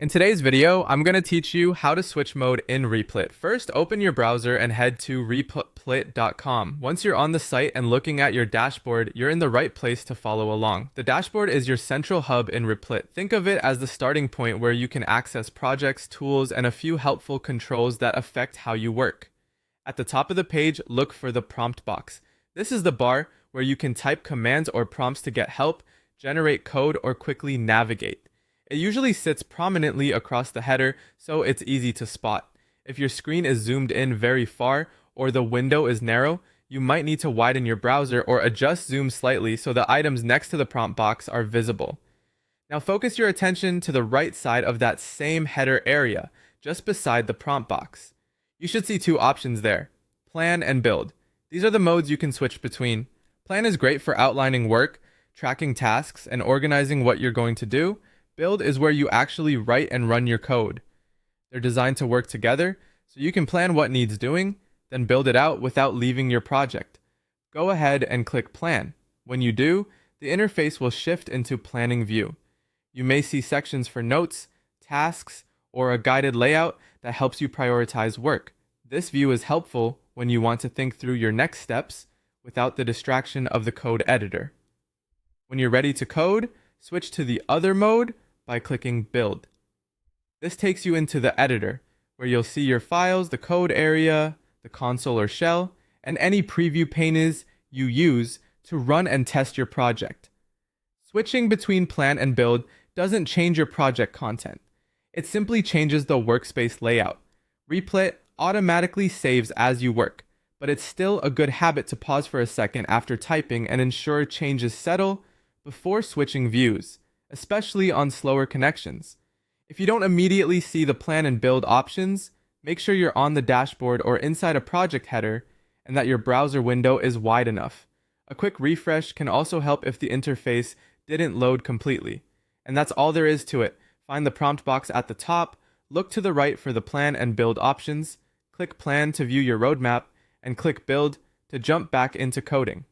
In today's video, I'm going to teach you how to switch mode in Replit. First, open your browser and head to replit.com. Once you're on the site and looking at your dashboard, you're in the right place to follow along. The dashboard is your central hub in Replit. Think of it as the starting point where you can access projects, tools, and a few helpful controls that affect how you work. At the top of the page, look for the prompt box. This is the bar where you can type commands or prompts to get help, generate code, or quickly navigate. It usually sits prominently across the header, so it's easy to spot. If your screen is zoomed in very far or the window is narrow, you might need to widen your browser or adjust zoom slightly so the items next to the prompt box are visible. Now focus your attention to the right side of that same header area, just beside the prompt box. You should see two options there: Plan and Build. These are the modes you can switch between. Plan is great for outlining work, tracking tasks, and organizing what you're going to do. Build is where you actually write and run your code. They're designed to work together, so you can plan what needs doing, then build it out without leaving your project. Go ahead and click Plan. When you do, the interface will shift into Planning view. You may see sections for notes, tasks, or a guided layout that helps you prioritize work. This view is helpful when you want to think through your next steps without the distraction of the code editor. When you're ready to code, switch to the other mode by clicking Build. This takes you into the editor, where you'll see your files, the code area, the console or shell, and any preview pages you use to run and test your project. Switching between Plan and Build doesn't change your project content. It simply changes the workspace layout. Replit automatically saves as you work, but it's still a good habit to pause for a second after typing and ensure changes settle before switching views, especially on slower connections. If you don't immediately see the Plan and Build options, make sure you're on the dashboard or inside a project header and that your browser window is wide enough. A quick refresh can also help if the interface didn't load completely. And that's all there is to it. Find the prompt box at the top, look to the right for the Plan and Build options, click Plan to view your roadmap, and click Build to jump back into coding.